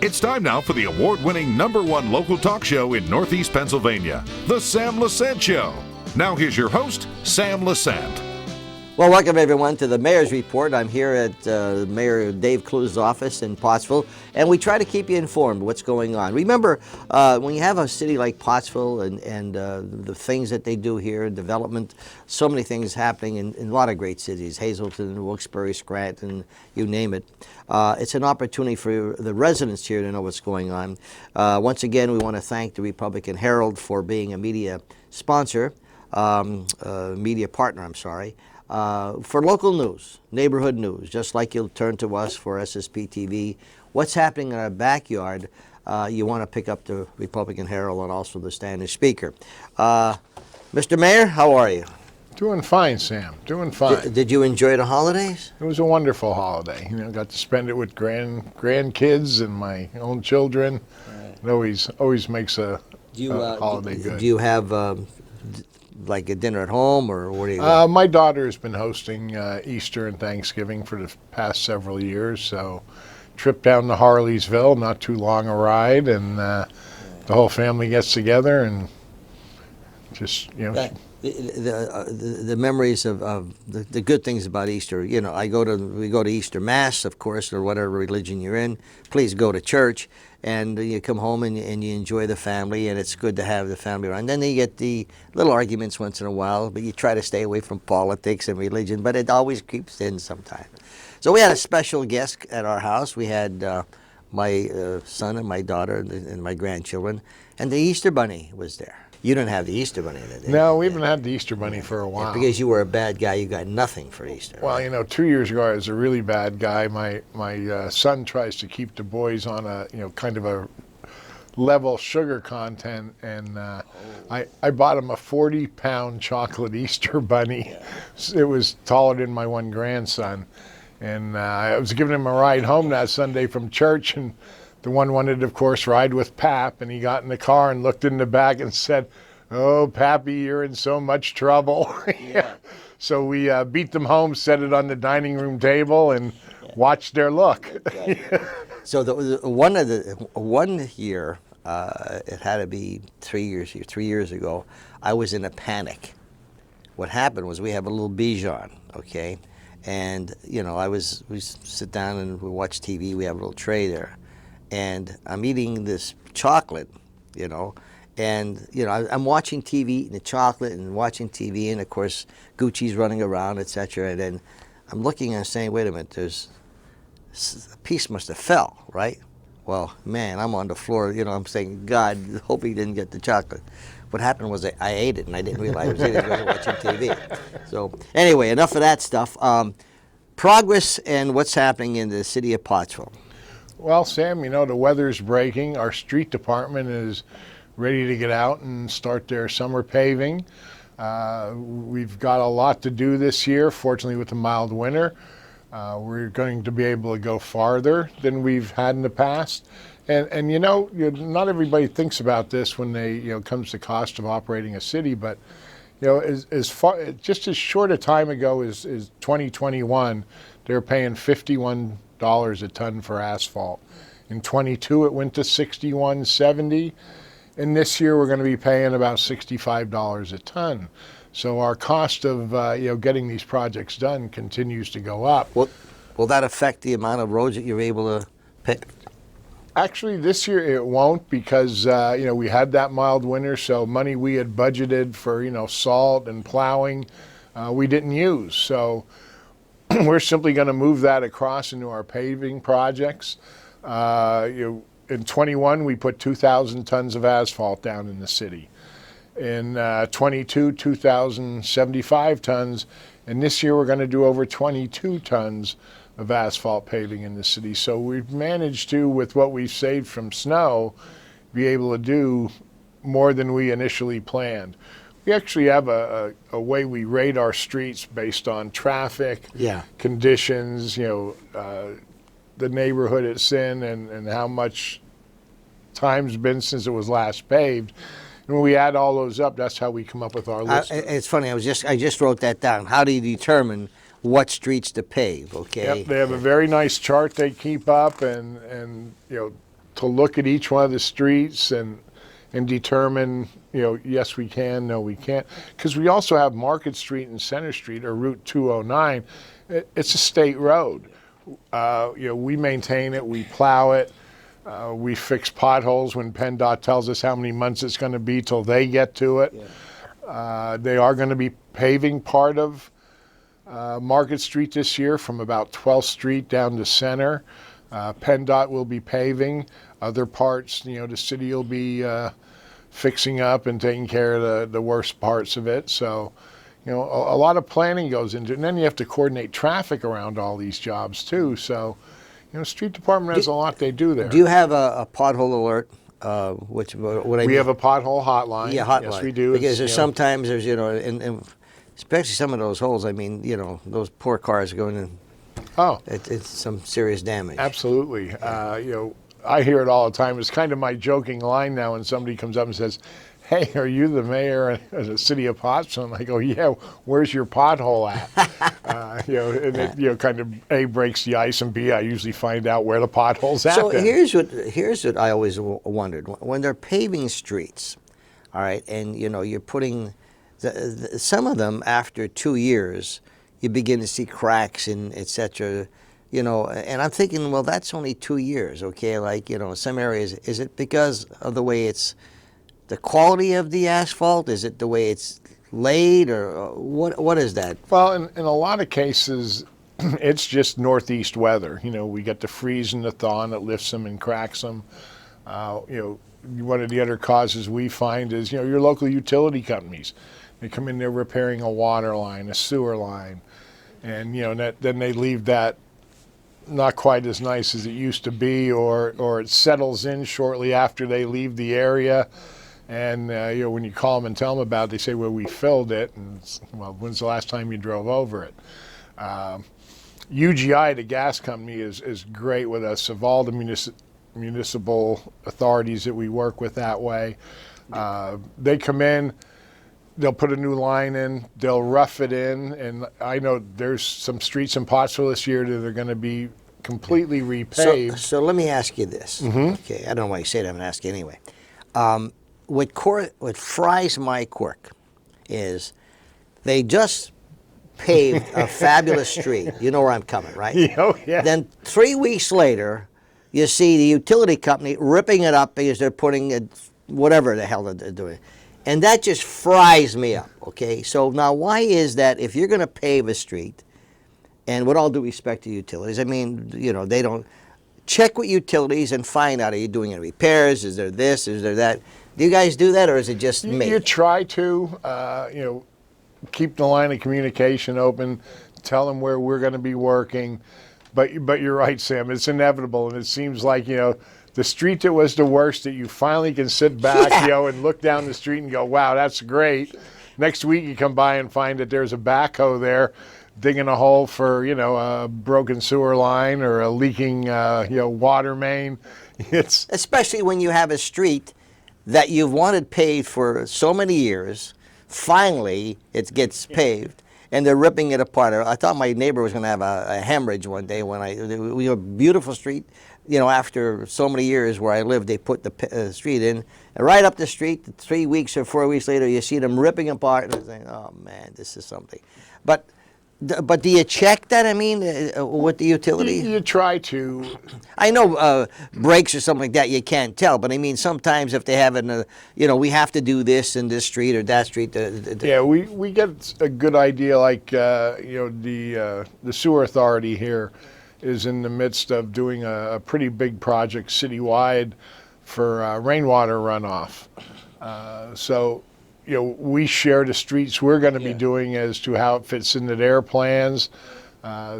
It's time now for the award-winning #1 local talk show in Northeast Pennsylvania, The Sam Lesante Show. Now here's your host, Sam Lesante. Well, welcome everyone to the Mayor's Report. I'm here at Mayor Dave Clews' office in Pottsville, and we try to keep you informed of what's going on. Remember, when you have a city like Pottsville and the things that they do here, development, so many things happening in a lot of great cities, Hazleton, Wilkes-Barre, Scranton, you name it. It's an opportunity for the residents here to know what's going on. Once again, we want to thank the Republican Herald for being a media sponsor, media partner, I'm sorry. For local news, neighborhood news, just like you'll turn to us for SSP TV. What's happening in our backyard, you want to pick up the Republican Herald and also the Standing Speaker. Mr. Mayor, how are you? Doing fine, Sam. Doing fine. Did you enjoy the holidays? It was a wonderful holiday. You know, got to spend it with grandkids and my own children. Right. It always makes a holiday good. Do you have like a dinner at home, or what do you? My daughter has been hosting Easter and Thanksgiving for the past several years. So, trip down to Harleysville, not too long a ride, and the whole family gets together and just the memories of the good things about Easter. You know, we go to Easter Mass, of course, or whatever religion you're in. Please go to church, and you come home and you enjoy the family, and it's good to have the family around. Then you get the little arguments once in a while, but you try to stay away from politics and religion, but it always creeps in sometimes. So we had a special guest at our house. We had my son and my daughter and my grandchildren, and the Easter Bunny was there. You didn't have the Easter Bunny that day. No, we haven't had the Easter Bunny for a while. Yeah, because you were a bad guy, you got nothing for Easter. Well, right? you know, 2 years ago I was a really bad guy. My son tries to keep the boys on a kind of a level sugar content, and I bought him a 40-pound chocolate Easter Bunny. Yeah. It was taller than my one grandson, and I was giving him a ride home that Sunday from church, and the one wanted, of course, ride with Pap, and he got in the car and looked in the back and said, "Oh, Pappy, you're in so much trouble." Yeah. So we beat them home, set it on the dining room table, and watched their look. So one year, it had to be 3 years ago, I was in a panic. What happened was we have a little Bichon, okay? And, we sit down and we watch TV, we have a little tray there. And I'm eating this chocolate, and I'm watching TV, eating the chocolate and watching TV, and of course Gucci's running around, etc. And then I'm looking and saying, wait a minute, a piece must have fell, right? Well, man, I'm on the floor, I'm saying, God, hope he didn't get the chocolate. What happened was I ate it, and I didn't realize I was eating it because I was watching TV. So anyway, enough of that stuff. Progress and what's happening in the city of Pottsville. Well, Sam, the weather's breaking. Our street department is ready to get out and start their summer paving. We've got a lot to do this year, fortunately with the mild winter. We're going to be able to go farther than we've had in the past. And not everybody thinks about this when they, comes to cost of operating a city, but just as short a time ago as 2021, they were paying $51 a ton for asphalt. In 22, it went to $61.70, and this year we're going to be paying about $65 a ton. So our cost of getting these projects done continues to go up. Will that affect the amount of roads that you're able to pick? Actually, this year it won't, because we had that mild winter, so money we had budgeted for salt and plowing we didn't use. So we're simply going to move that across into our paving projects. In 21, we put 2,000 tons of asphalt down in the city. In 22, 2,075 tons. And this year, we're going to do over 22 tons of asphalt paving in the city. So we've managed to, with what we've saved from snow, be able to do more than we initially planned. We actually have a way we rate our streets based on traffic, conditions, the neighborhood it's in, and how much time's been since it was last paved. And when we add all those up, that's how we come up with our list. It's funny. I just wrote that down. How do you determine what streets to pave, okay? Yep, they have a very nice chart they keep up, and to look at each one of the streets and determine, yes we can, no we can't, because we also have Market Street and Center Street, or Route 209. It's a state road. We maintain it, we plow it, we fix potholes when PennDOT tells us how many months it's going to be till they get to it. They are going to be paving part of Market Street this year from about 12th Street down to Center. PennDOT will be paving. Other parts, the city will be fixing up and taking care of the worst parts of it. So, a lot of planning goes into it. And then you have to coordinate traffic around all these jobs too. So, street department has a lot they do there. Do you have a pothole alert? We have a pothole hotline. Yeah, hotline. Yes, we do. Because sometimes there's, and especially some of those holes, those poor cars are going in. Oh. It's some serious damage. Absolutely. I hear it all the time. It's kind of my joking line now when somebody comes up and says, "Hey, are you the mayor of the city of Pottsville?" And I go, "Yeah, where's your pothole at?" And it kind of A, breaks the ice, and B, I usually find out where the pothole's at. So then. here's what I always wondered. When they're paving streets, all right, and you're putting some of them after 2 years, you begin to see cracks and etc. And I'm thinking, well, that's only 2 years, okay? Like, some areas, is it because of the way it's the quality of the asphalt? Is it the way it's laid, or what is that? Well, in a lot of cases, it's just northeast weather. We get the freeze and the thaw, and it lifts them and cracks them. One of the other causes we find is, your local utility companies. They come in there repairing a water line, a sewer line, and then they leave that not quite as nice as it used to be, or it settles in shortly after they leave the area. And when you call them and tell them about it, they say, "Well, we filled it." And well, when's the last time you drove over it? UGI, the gas company, is great with us. Of all the municipal authorities that we work with that way, they come in. They'll put a new line in, they'll rough it in, and I know there's some streets in Pottsville this year that are going to be completely repaved. So let me ask you this. Mm-hmm. Okay, I don't know why you say that, I'm going to ask you anyway. What fries my quirk is they just paved a fabulous street. You know where I'm coming, right? Oh, yeah. Then 3 weeks later, you see the utility company ripping it up because they're putting whatever the hell they're doing. And that just fries me up, okay? So now why is that if you're going to pave a street, and with all due respect to utilities, they don't check with utilities and find out, are you doing any repairs? Is there this? Is there that? Do you guys do that, or is it just me? You try to, keep the line of communication open, tell them where we're going to be working. But you're right, Sam, it's inevitable, and it seems like, the street that was the worst, that you finally can sit back, and look down the street and go, "Wow, that's great." Next week you come by and find that there's a backhoe there digging a hole for, a broken sewer line or a leaking, water main. It's especially when you have a street that you've wanted paved for so many years. Finally, it gets paved, and they're ripping it apart. I thought my neighbor was going to have a hemorrhage one day when we have a beautiful street. After so many years where I lived, they put the street in. And right up the street, 3 weeks or 4 weeks later, you see them ripping apart. And I'm saying, "Oh, man, this is something." But do you check that, with the utility? You try to. I know breaks or something like that, you can't tell. But, sometimes if they have we have to do this in this street or that street. Yeah, we get a good idea, like, the sewer authority here is in the midst of doing a pretty big project citywide for rainwater runoff. So, we share the streets we're going to be doing as to how it fits into their plans.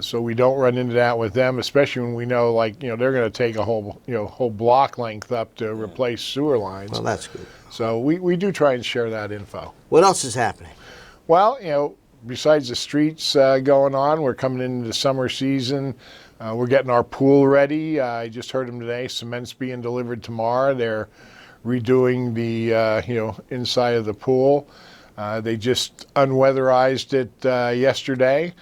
So we don't run into that with them, especially when we know, they're going to take a whole block length up to replace sewer lines. Well, that's good. So we do try and share that info. What else is happening? Well, besides the streets going on, we're coming into the summer season. We're getting our pool ready. I just heard them today. Cement's being delivered tomorrow. They're redoing the inside of the pool. They just unweatherized it yesterday.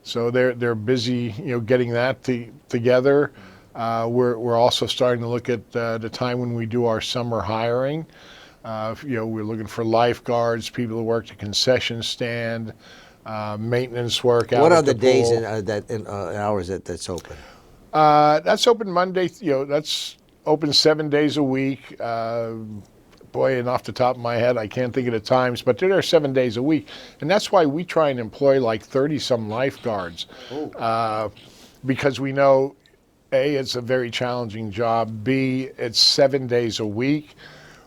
So they're busy, getting that together. We're also starting to look at the time when we do our summer hiring. We're looking for lifeguards, people who work the concession stand, maintenance work out What are at the days pool. and hours that's open? That's open Monday. That's open 7 days a week. Boy, and off the top of my head, I can't think of the times, but they're there 7 days a week, and that's why we try and employ like 30-some lifeguards, because we know, A, it's a very challenging job. B, it's 7 days a week.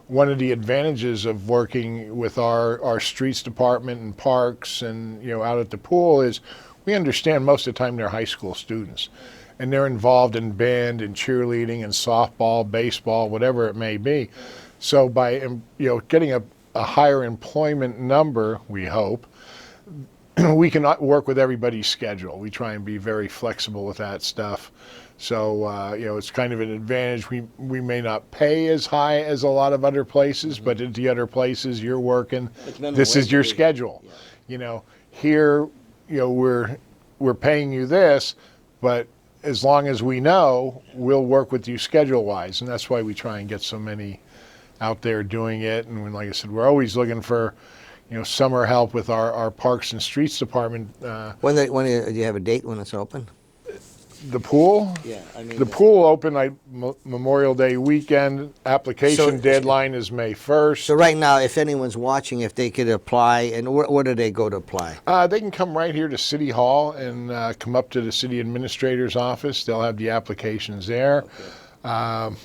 One of the advantages of working with our streets department and parks and out at the pool is we understand most of the time they're high school students, and they're involved in band and cheerleading and softball, baseball, whatever it may be. So by getting a higher employment number, we hope, we can work with everybody's schedule. We try and be very flexible with that stuff. So it's kind of an advantage. We may not pay as high as a lot of other places, but at the other places you're working, this is your schedule. Yeah. Here, we're paying you this, but as long as we know, we'll work with you schedule-wise, and that's why we try and get so many out there doing it. And like I said, we're always looking for, summer help with our Parks and Streets department. When do you have a date when it's open? The pool? Yeah, I mean the pool open Memorial Day weekend. Application deadline is May 1st. So right now, if anyone's watching, if they could apply, and where do they go to apply? They can come right here to City Hall and come up to the city administrator's office. They'll have the applications there. Okay.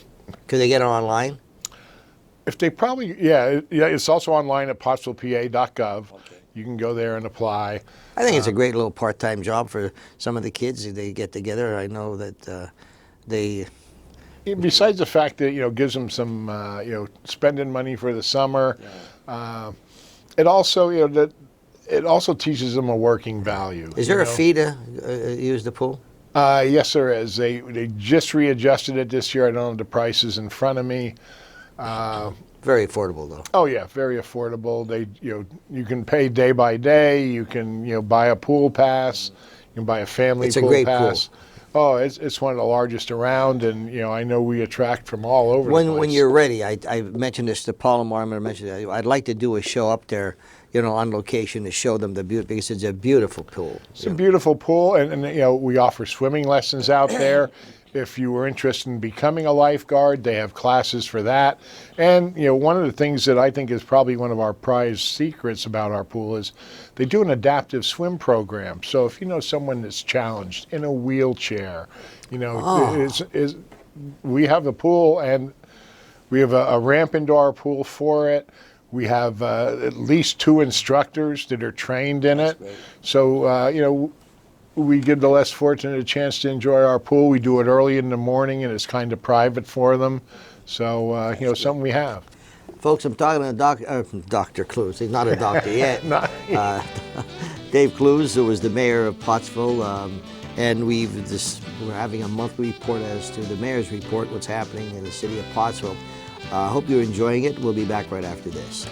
Could they get it online? If they it's also online at pottsvillepa.gov. Okay. You can go there and apply. I think it's a great little part-time job for some of the kids. They get together. I know that they. Besides the fact that gives them some spending money for the summer, it also it also teaches them a working value. Is there a fee to use the pool? Yes, there is. They just readjusted it this year. I don't have the prices in front of me. Very affordable, though. Oh yeah, very affordable. You can pay day by day. You can buy a pool pass. You can buy a family It's pool a great pass. pool. Oh, it's one of the largest around, and I know we attract from all over the place. When you're ready, I mentioned this to Paul and Marmon. I mentioned that I'd like to do a show up there, on location to show them the beauty, because it's a beautiful pool. It's a beautiful pool, and we offer swimming lessons out there. If you were interested in becoming a lifeguard, they have classes for that. And one of the things that I think is probably one of our prized secrets about our pool is they do an adaptive swim program. So if you know someone that's challenged in a wheelchair, we have a pool, and we have a ramp into our pool for it. We have at least 2 instructors that are trained in it. Great. So we give the less fortunate a chance to enjoy our pool. We do it early in the morning, and it's kind of private for them. So, something we have. Folks, I'm talking to Dr. Clews. He's not a doctor yet. Not- Dave Clews, who was the mayor of Pottsville, and we're having a monthly report as to the mayor's report, what's happening in the city of Pottsville. I hope you're enjoying it. We'll be back right after this.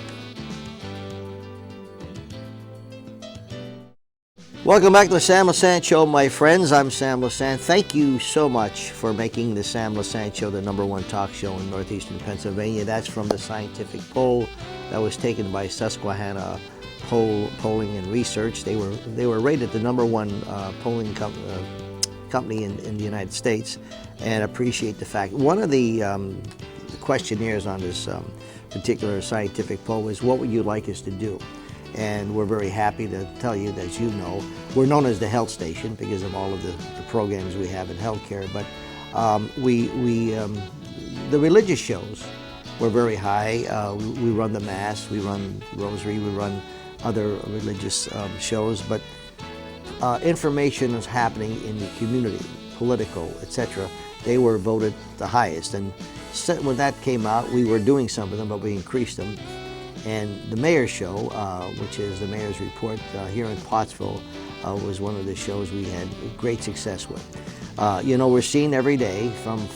Welcome back to the Sam Lesante Show, my friends. I'm Sam Lesante. Thank you so much for making the Sam Lesante Show the #1 talk show in northeastern Pennsylvania. That's from the scientific poll that was taken by Susquehanna Polling and Research. They were rated the #1 polling company in the United States, and appreciate the fact. One of the questionnaires on this particular scientific poll is, what would you like us to do? And we're very happy to tell you that, we're known as the health station because of all of the programs we have in healthcare. But the religious shows were very high. We run the Mass, we run Rosary, we run other religious shows. But information is happening in the community, political, etc. They were voted the highest. And when that came out, we were doing some of them, but we increased them. And the Mayor's Show, which is the Mayor's Report here in Pottsville, was one of the shows we had great success with. We're seen every day from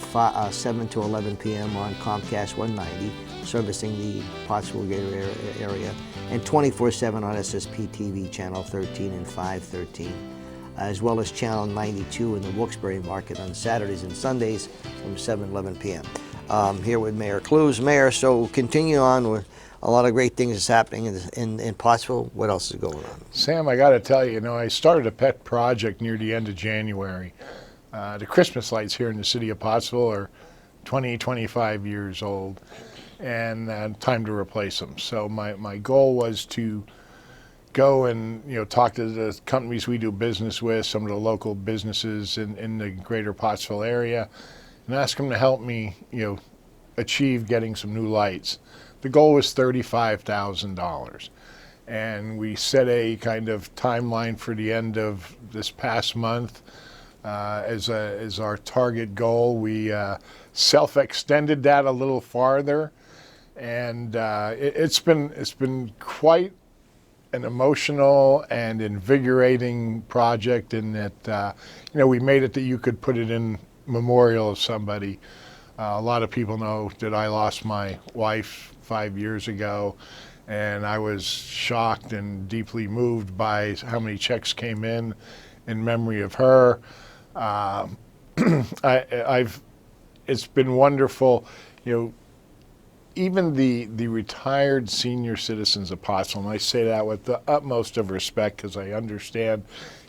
7 to 11 p.m. on Comcast 190, servicing the Pottsville greater area, and 24/7 on SSP TV, Channel 13 and 513. as well as Channel 92 in the Wilkes-Barre Market on Saturdays and Sundays from 7 to 11 p.m. Here with Mayor Clews. Mayor, so continue on with a lot of great things that's happening in Pottsville. What else is going on? Sam, I got to tell you, I started a pet project near the end of January. The Christmas lights here in the city of Pottsville are 20, 25 years old, and time to replace them. So my goal was to go and talk to the companies we do business with, some of the local businesses in the greater Pottsville area, and ask them to help me achieve getting some new lights. The goal was $35,000, and we set a kind of timeline for the end of this past month as our target goal. We self-extended that a little farther, and it's been quite an emotional and invigorating project in that we made it that you could put it in memorial of somebody. A lot of people know that I lost my wife 5 years ago, and I was shocked and deeply moved by how many checks came in memory of her. It's been wonderful, even the retired senior citizens of Pottsville, and I say that with the utmost of respect because I understand,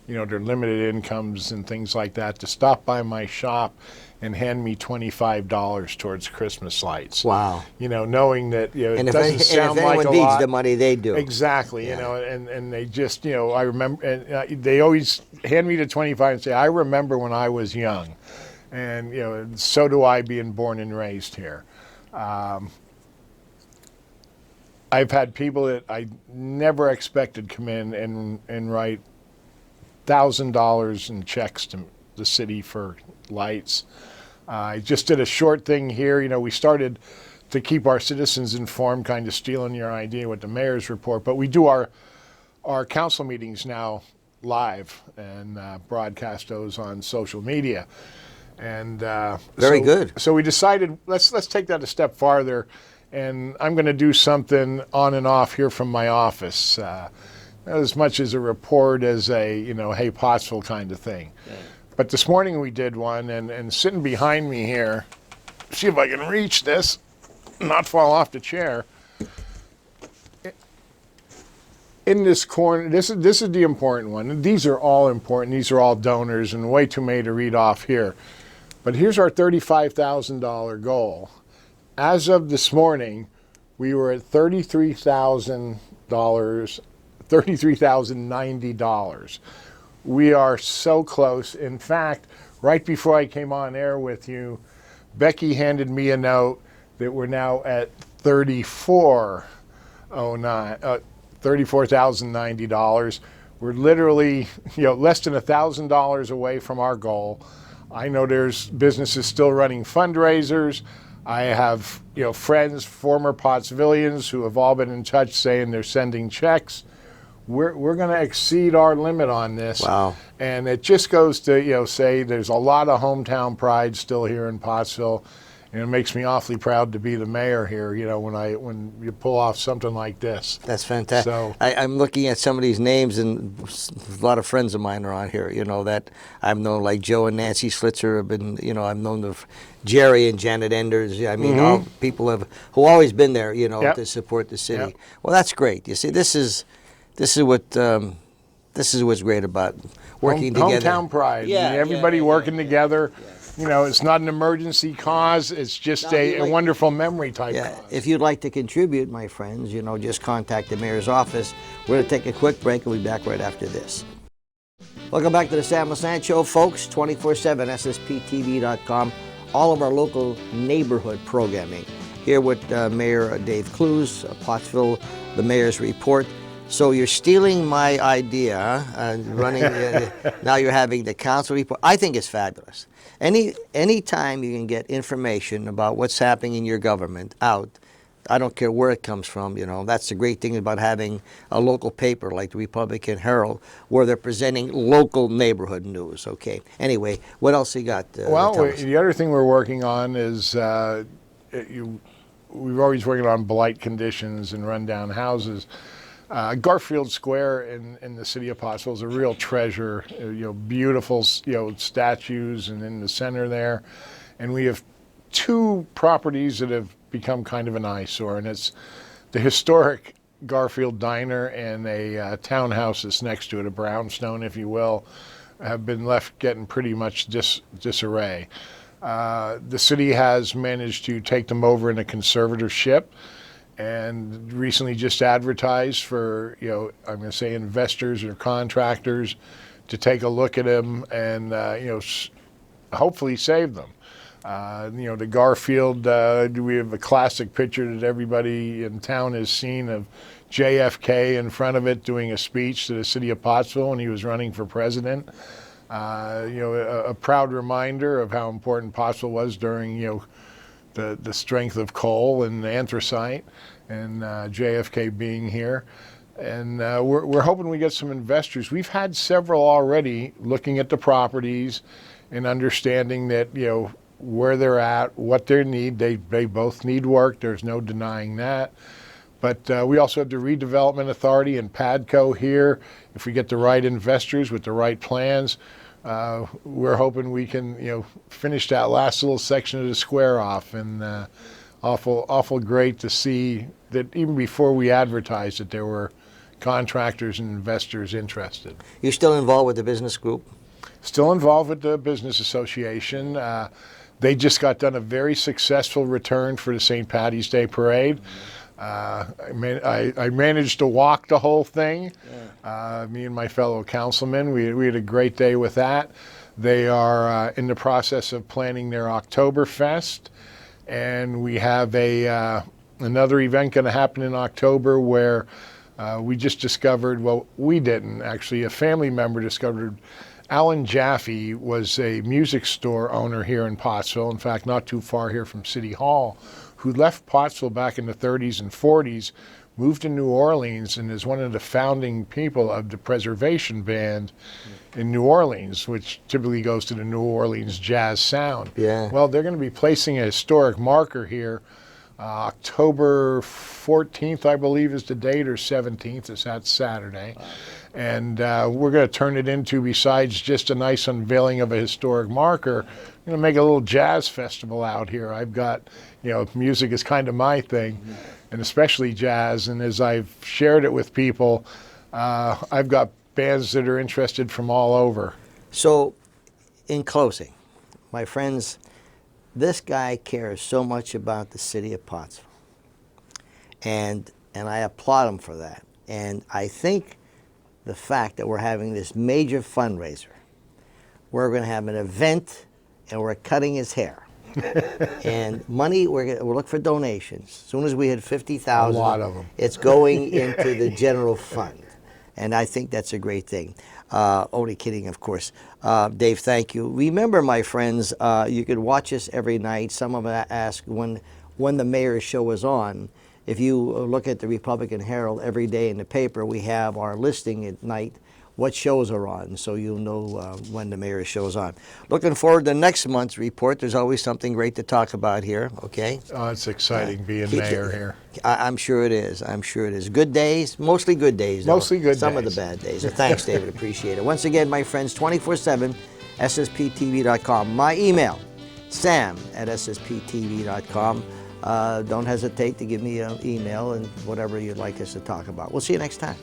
their limited incomes and things like that, to stop by my shop and hand me $25 towards Christmas lights. Wow. Knowing that, it and doesn't sound if like anyone a needs lot. the money, they do. Exactly, and they just, I remember, and they always hand me the 25 and say, I remember when I was young. And, so do I, being born and raised here. I've had people that I never expected come in and write $1,000 in checks to the city for lights. I just did a short thing here. We started to keep our citizens informed, kind of stealing your idea with the mayor's report, but we do our council meetings now live and broadcast those on social media. And Very good. So we decided let's take that a step farther, and I'm going to do something on and off here from my office, as much as a report as a hey Pottsville kind of thing. Yeah. But this morning we did one, and sitting behind me here, see if I can reach this, not fall off the chair. In this corner, this is the important one. These are all important. These are all donors, and way too many to read off here. But here's our $35,000 goal. As of this morning, we were at $33,090. We are so close. In fact, right before I came on air with you, Becky handed me a note that we're now at $34,090. We're literally, less than $1,000 away from our goal. I know there's businesses still running fundraisers. I have, friends, former Pottsvillians who have all been in touch saying they're sending checks. We're going to exceed our limit on this. Wow. And it just goes to, say there's a lot of hometown pride still here in Pottsville. And it makes me awfully proud to be the mayor here, when you pull off something like this. That's fantastic. So, I'm looking at some of these names, and a lot of friends of mine are on here, that I've known, like Joe and Nancy Slitzer have been, I've known of Jerry and Janet Enders. I mean, all people who always been there, to support the city. Yep. Well, that's great. You see, this is what's great about working together. Hometown pride. Yeah, everybody working together. Yeah. It's not an emergency cause. It's just a wonderful memory type cause. If you'd like to contribute, my friends, just contact the mayor's office. We're going to take a quick break and we'll be back right after this. Welcome back to the Sam Lesante Show, folks. 24/7, SSPTV.com. All of our local neighborhood programming. Here with Mayor Dave Clews, Pottsville, the mayor's report. So you're stealing my idea, running. Now you're having the council report. I think it's fabulous. Any time you can get information about what's happening in your government out, I don't care where it comes from. That's the great thing about having a local paper like the Republican Herald, where they're presenting local neighborhood news. Okay. Anyway, what else you got? Well, the other thing we're working on is we're always working on blight conditions and rundown houses. Garfield Square in the city of Pottsville is a real treasure. Beautiful, statues, and in the center there, and we have two properties that have become kind of an eyesore, and it's the historic Garfield Diner and a townhouse that's next to it, a brownstone, if you will, have been left getting pretty much disarray. The city has managed to take them over in a conservatorship, and recently just advertised for, I'm going to say investors or contractors to take a look at them and, hopefully save them. The Garfield, we have a classic picture that everybody in town has seen of JFK in front of it doing a speech to the city of Pottsville when he was running for president. A proud reminder of how important Pottsville was during, the strength of coal and anthracite, and JFK being here. And we're hoping we get some investors. We've had several already looking at the properties and understanding that, where they're at, what they need. They both need work. There's no denying that. But we also have the Redevelopment Authority and PADCO here. If we get the right investors with the right plans, we're hoping we can, finish that last little section of the square off. And awful great to see that even before we advertised that there were contractors and investors interested. You're still involved with the business group? Still involved with the Business Association. They just got done a very successful return for the St. Patty's Day Parade. I managed to walk the whole thing. Yeah. Me and my fellow councilmen, we had a great day with that. They are in the process of planning their Oktoberfest, and we have another event going to happen in October where we just discovered, well, we didn't actually, a family member discovered Alan Jaffe was a music store owner here in Pottsville, in fact, not too far here from City Hall, who left Pottsville back in the 30s and 40s, moved to New Orleans, and is one of the founding people of the Preservation Band in New Orleans, which typically goes to the New Orleans jazz sound. Yeah. Well, they're going to be placing a historic marker here. October 14th, I believe, is the date, or 17th. It's that Saturday. Wow. And we're going to turn it into, besides just a nice unveiling of a historic marker, we're going to make a little jazz festival out here. I've got, music is kind of my thing, and especially jazz. And as I've shared it with people, I've got bands that are interested from all over. So, in closing, my friends, this guy cares so much about the city of Pottsville, and I applaud him for that. And I think the fact that we're having this major fundraiser, we're going to have an event, and we're cutting his hair. And money, we'll look for donations. As soon as we hit 50,000, a lot of them, it's going into the general fund. And I think that's a great thing. Only kidding, of course. Dave, thank you. Remember, my friends, you could watch us every night. Some of them ask when the mayor's show is on. If you look at the Republican Herald every day in the paper, we have our listing at night, what shows are on, so you'll know when the mayor's show is on. Looking forward to next month's report. There's always something great to talk about here, okay? Oh, it's exciting being mayor here. I'm sure it is. I'm sure it is. Good days, mostly good days, though. Mostly good days. Some of the bad days. So thanks, David. Appreciate it. Once again, my friends, 24/7, ssptv.com. My email, sam@ssptv.com. Don't hesitate to give me an email and whatever you'd like us to talk about. We'll see you next time.